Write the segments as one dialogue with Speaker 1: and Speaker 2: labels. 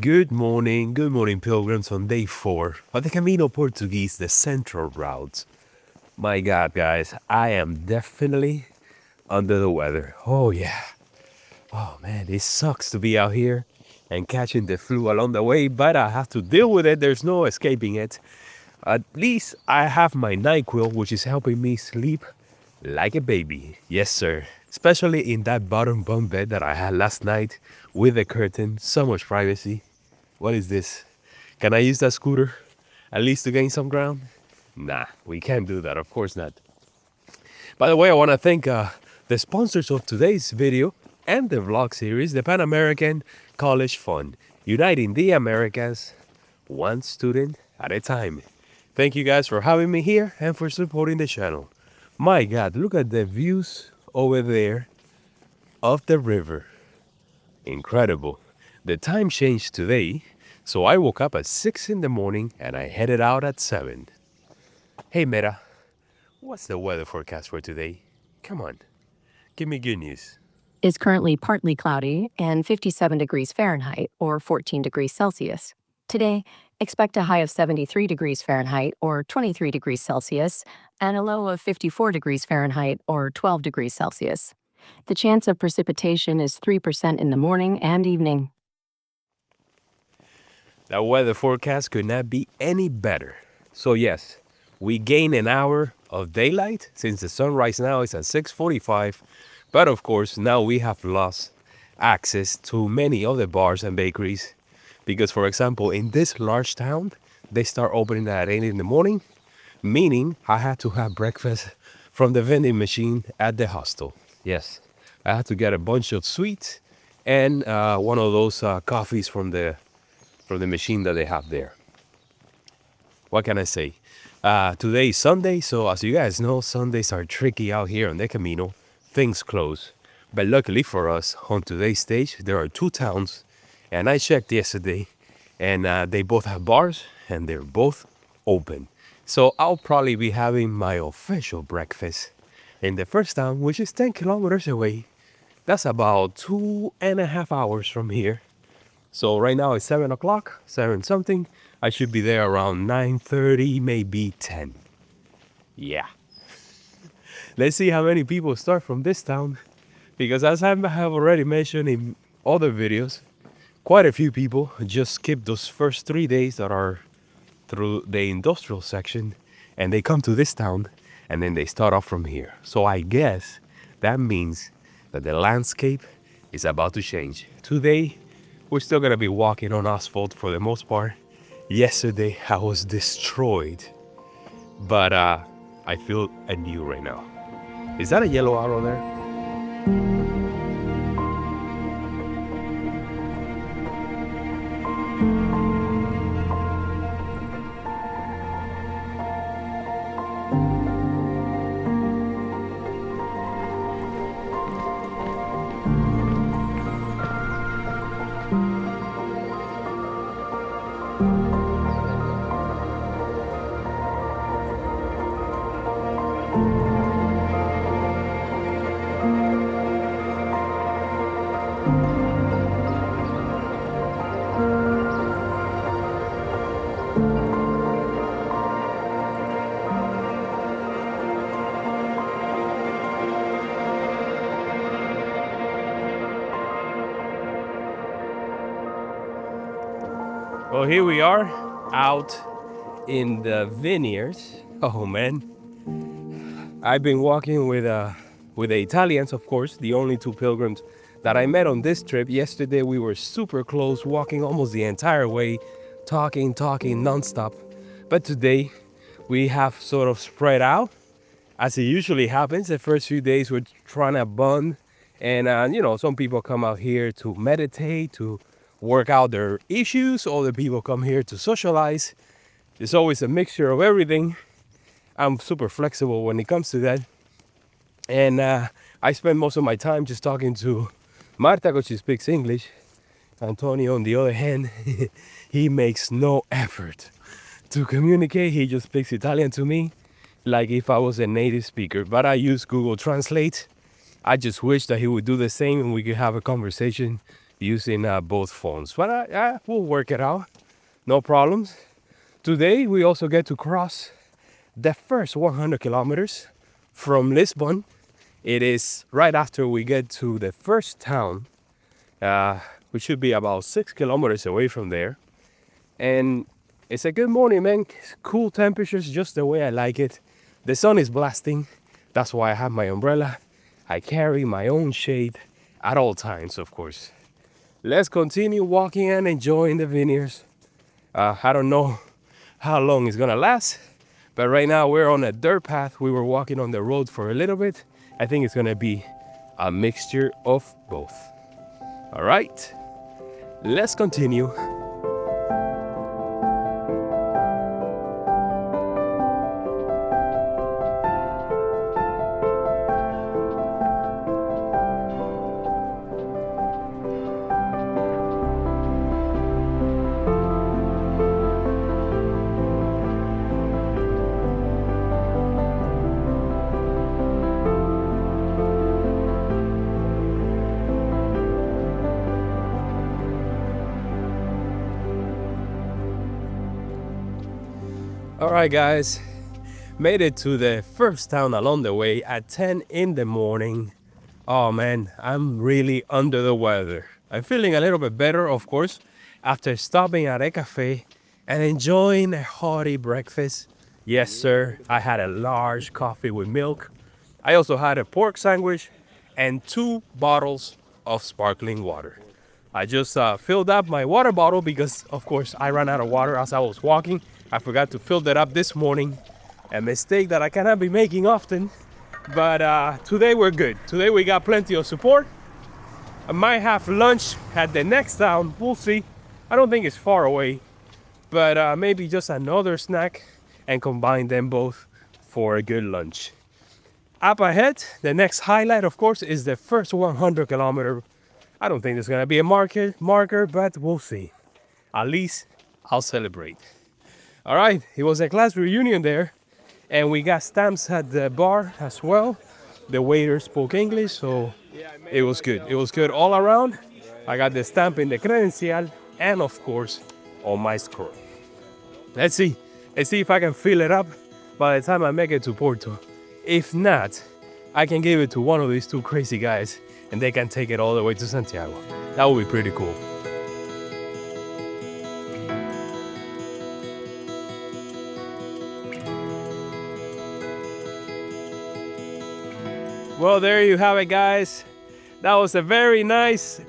Speaker 1: Good morning, pilgrims on day 4 of the Camino Portuguese, the central route. My God, guys, I am definitely under the weather. Oh, yeah. Oh, man, it sucks to be out here and catching the flu along the way, but I have to deal with it. There's no escaping it. At least I have my NyQuil, which is helping me sleep like a baby. Yes, sir. Especially in that bottom bunk bed that I had last night with the curtain. So much privacy. What is this? Can I use that scooter at least to gain some ground? Nah, we can't do that. Of course not. By the way, I want to thank the sponsors of today's video and the vlog series, the Pan American College Fund, uniting the Americas one student at a time. Thank you guys for having me here and for supporting the channel. My God, look at the views over there of the river. Incredible. The time changed today, so I woke up at 6 in the morning and I headed out at 7. Hey Meta, what's the weather forecast for today? Come on, give me good news.
Speaker 2: Is currently partly cloudy and 57 degrees Fahrenheit or 14 degrees Celsius. Today, expect a high of 73 degrees Fahrenheit or 23 degrees Celsius and a low of 54 degrees Fahrenheit or 12 degrees Celsius. The chance of precipitation is 3% in the morning and evening.
Speaker 1: That weather forecast could not be any better. So yes, we gain an hour of daylight since the sunrise now is at 6:45. But of course, now we have lost access to many other bars and bakeries. Because for example, in this large town, they start opening at 8 in the morning, meaning I had to have breakfast from the vending machine at the hostel. Yes, I had to get a bunch of sweets and one of those coffees from the machine that they have there. What can I say? Today is Sunday, so as you guys know, Sundays are tricky out here on the Camino. Things close. But luckily for us, on today's stage, there are 2 towns, and I checked yesterday, and they both have bars, and they're both open. So I'll probably be having my official breakfast in the first town, which is 10 kilometers away. That's about 2.5 hours from here. So right now it's 7 o'clock, 7 something. I should be there around 9:30, maybe 10. Yeah. Let's see how many people start from this town. Because as I have already mentioned in other videos, quite a few people just skip those first 3 days that are through the industrial section. And they come to this town and then they start off from here. So I guess that means that the landscape is about to change. Today, we're still gonna be walking on asphalt for the most part. Yesterday, I was destroyed. But I feel anew right now. Is that a yellow arrow there? Well, here we are out in the vineyards. Oh man, I've been walking with the Italians, of course, the only 2 pilgrims that I met on this trip. Yesterday we were super close, walking almost the entire way, talking nonstop. But today we have sort of spread out, as it usually happens. The first few days we're trying to bond, and some people come out here to meditate, to work out their issues. Other people come here to socialize. There's always a mixture of everything. I'm super flexible when it comes to that. And I spend most of my time just talking to Marta, because she speaks English. Antonio, on the other hand, he makes no effort to communicate. He just speaks Italian to me like if I was a native speaker. But I use Google Translate. I just wish that he would do the same and we could have a conversation using both phones. But we'll work it out. No problems. Today, we also get to cross the first 100 kilometers from Lisbon. It is right after we get to the first town. We should be about 6 kilometers away from there. And it's a good morning, man. Cool temperatures, just the way I like it. The sun is blasting. That's why I have my umbrella. I carry my own shade at all times, of course. Let's continue walking and enjoying the vineyards. I don't know how long it's gonna last, but right now we're on a dirt path. We were walking on the road for a little bit. I think it's gonna be a mixture of both. All right, let's continue. All right, guys, made it to the first town along the way at 10 in the morning. Oh man, I'm really under the weather. I'm feeling a little bit better, of course, after stopping at a cafe and enjoying a hearty breakfast. Yes, sir, I had a large coffee with milk. I also had a pork sandwich and 2 bottles of sparkling water. I just filled up my water bottle because, of course, I ran out of water as I was walking. I forgot to fill that up this morning. A mistake that I cannot be making often. But today we're good. Today we got plenty of support. I might have lunch at the next town. We'll see. I don't think it's far away. But maybe just another snack and combine them both for a good lunch. Up ahead, the next highlight, of course, is the first 100 kilometer. I don't think there's going to be a marker, but we'll see. At least I'll celebrate. All right, it was a class reunion there, and we got stamps at the bar as well. The waiter spoke English, so it was good. It was good all around. I got the stamp in the credencial and, of course, on my scroll. Let's see if I can fill it up by the time I make it to Porto. If not, I can give it to one of these 2 crazy guys, and they can take it all the way to Santiago. That would be pretty cool. Well, there you have it, guys. That was a very nice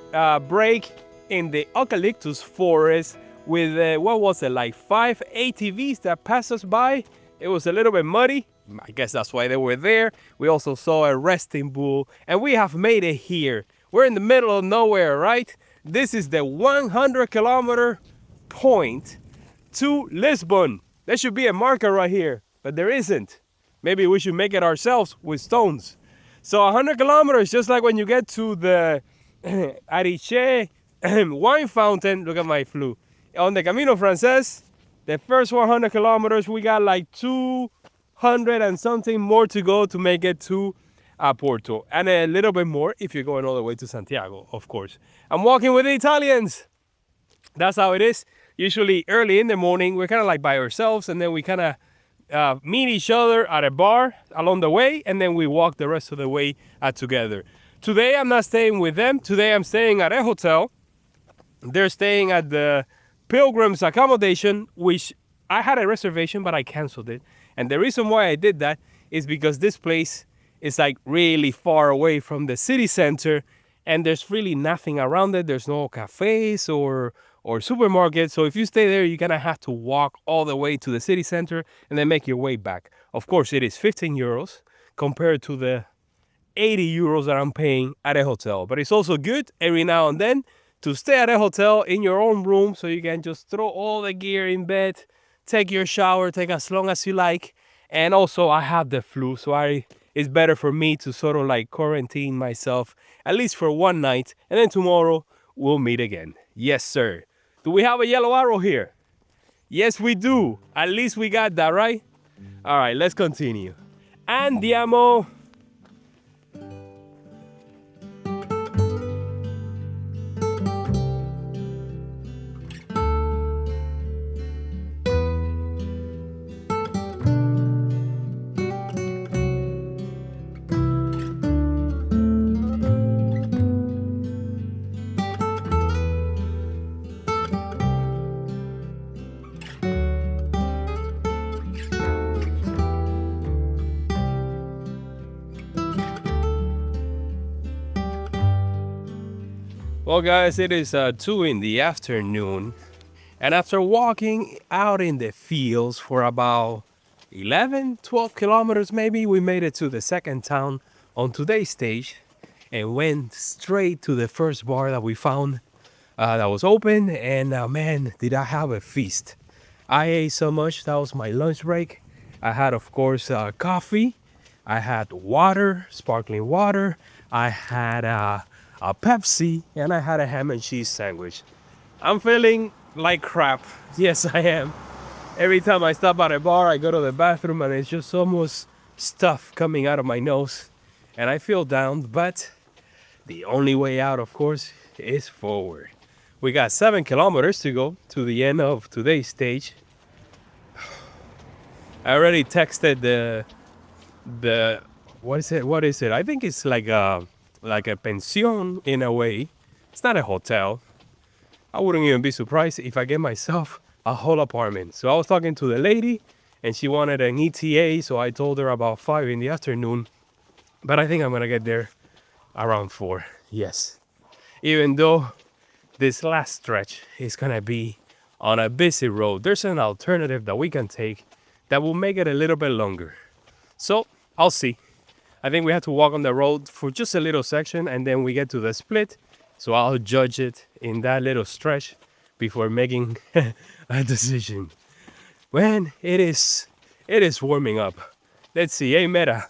Speaker 1: break in the eucalyptus forest with, what was it, like 5 ATVs that passed us by. It was a little bit muddy. I guess that's why they were there. We also saw a resting bull, and we have made it here. We're in the middle of nowhere, right? This is the 100 kilometer point to Lisbon. There should be a marker right here, but there isn't. Maybe we should make it ourselves with stones. So 100 kilometers, just like when you get to the Ariche wine fountain. Look at my flu. On the Camino Frances, the first 100 kilometers, we got like 200 and something more to go to make it to Porto. And a little bit more if you're going all the way to Santiago, of course. I'm walking with the Italians. That's how it is. Usually early in the morning, we're kind of like by ourselves, and then we kind of meet each other at a bar along the way, and then we walk the rest of the way together. Today I'm not staying with them. Today I'm staying at a hotel. They're staying at the Pilgrim's Accommodation, which I had a reservation, but I canceled it. And the reason why I did that is because this place is like really far away from the city center, and there's really nothing around it. There's no cafes or supermarkets. So if you stay there, you're gonna have to walk all the way to the city center and then make your way back. Of course, it is 15 euros compared to the 80 euros that I'm paying at a hotel. But it's also good every now and then to stay at a hotel in your own room, so you can just throw all the gear in bed, take your shower, take as long as you like. And also I have the flu, so it's better for me to sort of like quarantine myself at least for one night, and then tomorrow we'll meet again. Yes, sir. Do we have a yellow arrow here? Yes, we do. At least we got that, right? All right, let's continue. Andiamo. Well, guys, it is 2 in the afternoon, and after walking out in the fields for about 11, 12 kilometers, maybe, we made it to the second town on today's stage and went straight to the first bar that we found that was open. And man, did I have a feast! I ate so much. That was my lunch break. I had, of course, coffee. I had water, sparkling water. I had a Pepsi, and I had a ham and cheese sandwich. I'm feeling like crap. Yes, I am. Every time I stop at a bar, I go to the bathroom and it's just almost stuff coming out of my nose. And I feel down, but the only way out, of course, is forward. We got 7 kilometers to go to the end of today's stage. I already texted the what is it? I think it's like a pension in a way. It's not a hotel. I wouldn't even be surprised if I get myself a whole apartment. So I was talking to the lady and she wanted an ETA, so I told her about 5 in the afternoon. But I think I'm gonna get there around 4. Yes. Even though this last stretch is gonna be on a busy road, there's an alternative that we can take that will make it a little bit longer. So I'll see. I think we have to walk on the road for just a little section and then we get to the split. So I'll judge it in that little stretch before making a decision. When it is warming up. Let's see. Hey, Meta,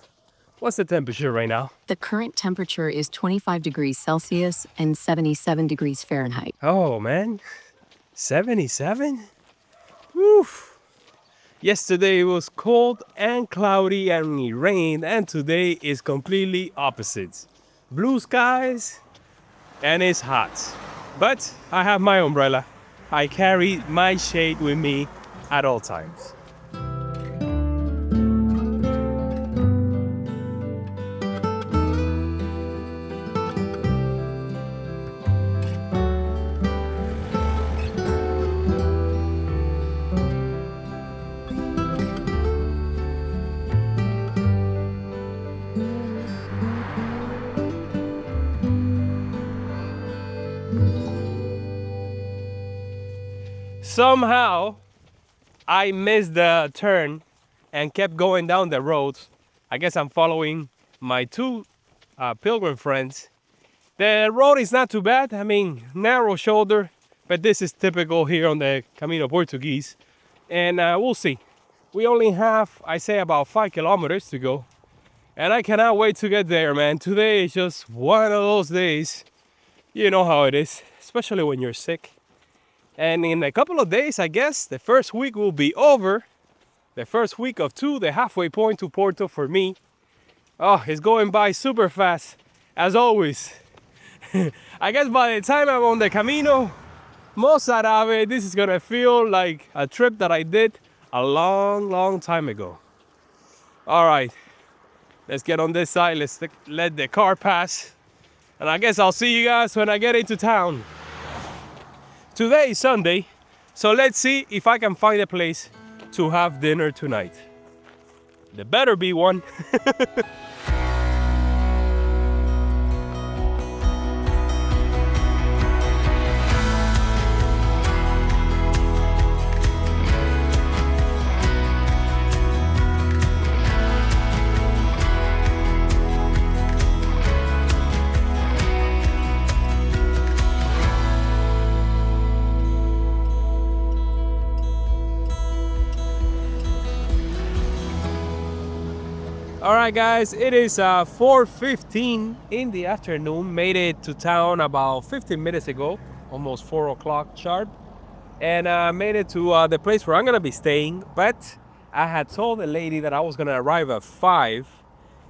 Speaker 1: what's the temperature right now?
Speaker 2: The current temperature is 25 degrees Celsius and 77 degrees Fahrenheit.
Speaker 1: Oh, man. 77? Woof. Yesterday it was cold and cloudy and it rained, and today is completely opposite. Blue skies and it's hot. But I have my umbrella. I carry my shade with me at all times. Somehow, I missed the turn and kept going down the road. I guess I'm following my 2 pilgrim friends. The road is not too bad. I mean, narrow shoulder, but this is typical here on the Camino Portuguese. And we'll see. We only have, I say, about 5 kilometers to go. And I cannot wait to get there, man. Today is just one of those days. You know how it is, especially when you're sick. And in a couple of days, I guess, the first week will be over. The first week of 2, the halfway point to Porto for me. Oh, it's going by super fast, as always. I guess by the time I'm on the Camino, most Árabe, this is gonna feel like a trip that I did a long, long time ago. All right, let's get on this side. Let's let the car pass. And I guess I'll see you guys when I get into town. Today is Sunday, so let's see if I can find a place to have dinner tonight. There better be one. Alright guys, it is 4:15 in the afternoon. Made it to town about 15 minutes ago, almost 4 o'clock sharp. And made it to the place where I'm gonna be staying. But I had told the lady that I was gonna arrive at 5.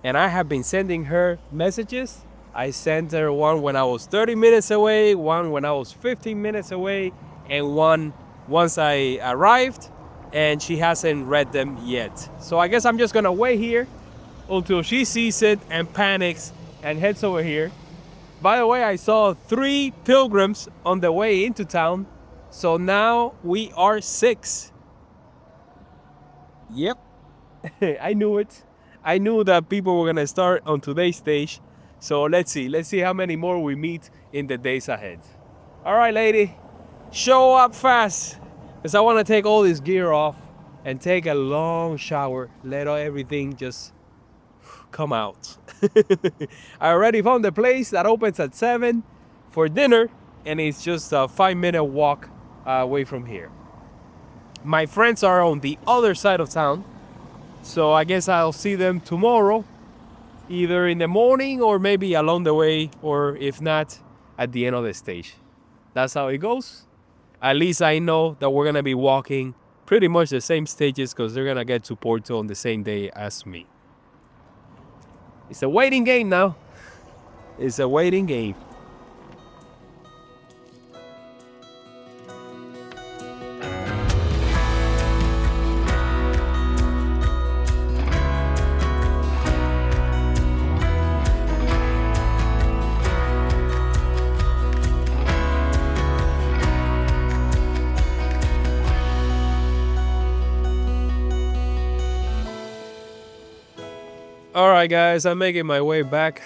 Speaker 1: And I have been sending her messages. I sent her one when I was 30 minutes away, one when I was 15 minutes away, and one once I arrived, and she hasn't read them yet. So I guess I'm just gonna wait here until she sees it and panics and heads over here. By the way, I saw 3 pilgrims on the way into town, so now we are 6. Yep, I knew it. I knew that people were gonna start on today's stage. So let's see how many more we meet in the days ahead. All right, lady, show up fast, because I want to take all this gear off and take a long shower, let everything just come out. I already found the place that opens at 7 for dinner, and it's just a 5-minute walk away from here. My friends are on the other side of town, so I guess I'll see them tomorrow, either in the morning or maybe along the way, or if not, at the end of the stage. That's how it goes. At least I know that we're gonna be walking pretty much the same stages, because they're gonna get to Porto on the same day as me. It's a waiting game now. It's a waiting game. All right, guys, I'm making my way back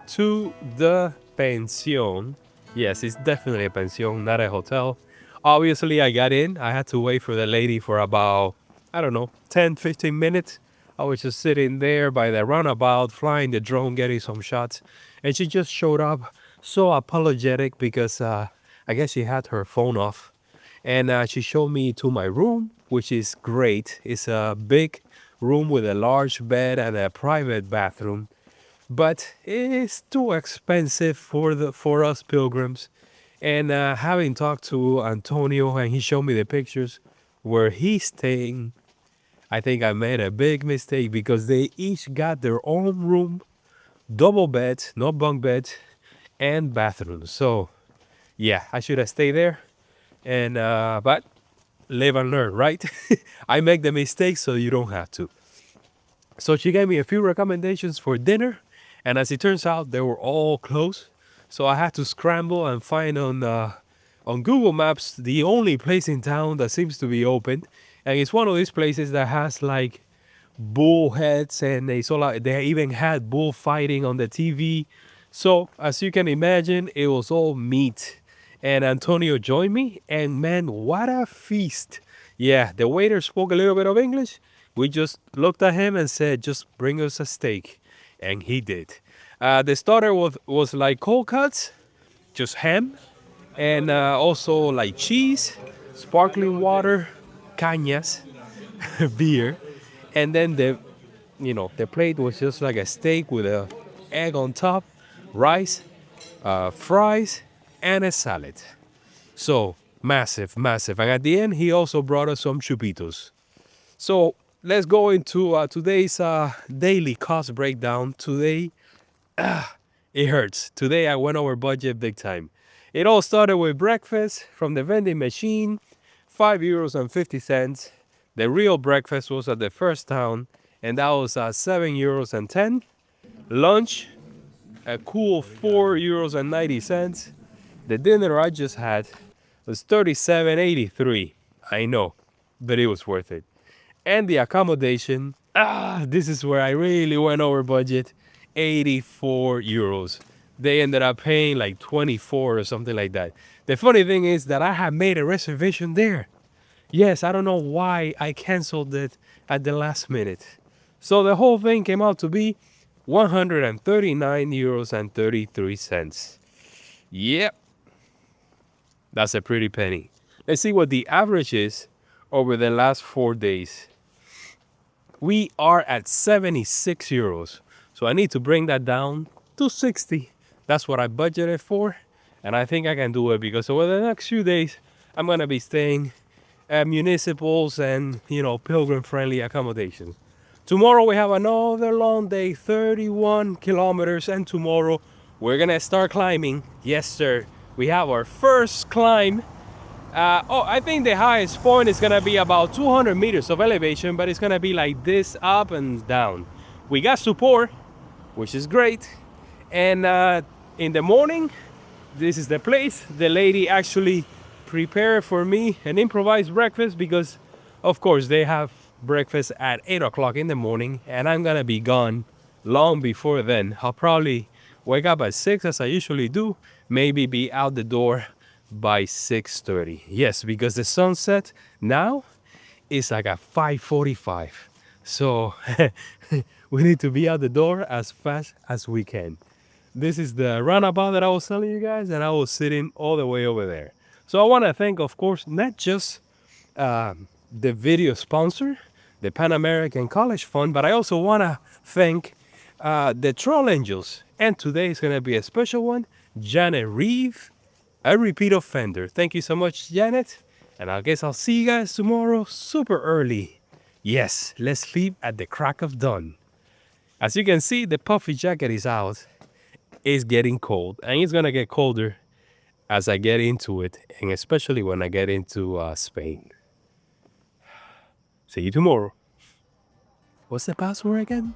Speaker 1: to the pension. Yes, it's definitely a pension, not a hotel. Obviously, I got in. I had to wait for the lady for about, I don't know, 10, 15 minutes. I was just sitting there by the runabout, flying the drone, getting some shots. And she just showed up so apologetic because I guess she had her phone off. And she showed me to my room, which is great. It's a big room with a large bed and a private bathroom, but it's too expensive for us pilgrims. And having talked to Antonio, and he showed me the pictures where he's staying, I think I made a big mistake, because they each got their own room, double beds, no bunk beds, and bathrooms. So yeah, I should have stayed there. And but live and learn, right? I make the mistakes so you don't have to. So she gave me a few recommendations for dinner, and as it turns out, they were all closed. So I had to scramble and find on Google Maps the only place in town that seems to be open, and it's one of these places that has like bull heads, and they even had bullfighting on the TV. So as you can imagine, it was all meat. And Antonio joined me, and man, what a feast. Yeah, the waiter spoke a little bit of English. We just looked at him and said, just bring us a steak. And he did. The starter was like cold cuts, just ham, and also like cheese, sparkling water, cañas, beer. And then the plate was just like a steak with a egg on top, rice, fries, and a salad. So massive, massive. And at the end, he also brought us some chupitos. So let's go into today's daily cost breakdown. Today, it hurts. Today I went over budget big time. It all started with breakfast from the vending machine, €5.50. The real breakfast was at the first town, and that was €7.10. Lunch, a cool €4.90. The dinner I just had was $37.83. I know, but it was worth it. And the accommodation, this is where I really went over budget, €84. They ended up paying like 24 or something like that. The funny thing is that I had made a reservation there. Yes, I don't know why I canceled it at the last minute. So the whole thing came out to be €139.33. Yep. That's a pretty penny. Let's see what the average is over the last 4 days. We are at €76. So I need to bring that down to 60. That's what I budgeted for. And I think I can do it, because over the next few days, I'm going to be staying at municipals and, pilgrim-friendly accommodations. Tomorrow we have another long day, 31 kilometers. And tomorrow we're going to start climbing. Yes, sir. We have our first climb. I think the highest point is going to be about 200 meters of elevation, but it's going to be like this, up and down. We got support, which is great. And in the morning, this is the place. The lady actually prepared for me an improvised breakfast, because, of course, they have breakfast at 8 o'clock in the morning, and I'm going to be gone long before then. I'll probably wake up at 6 as I usually do, maybe be out the door by 6:30. Yes, because the sunset now is like at 5:45. So we need to be out the door as fast as we can. This is the roundabout that I was telling you guys, and I was sitting all the way over there. So I want to thank, of course, not just the video sponsor, the Pan American College Fund, but I also want to thank the Troll Angels. And today is going to be a special one, Janet Reeve, a repeat offender. Thank you so much, Janet. And I guess I'll see you guys tomorrow super early. Yes, let's sleep at the crack of dawn. As you can see, the puffy jacket is out. It's getting cold, and it's going to get colder as I get into it, and especially when I get into Spain. See you tomorrow. What's the password again?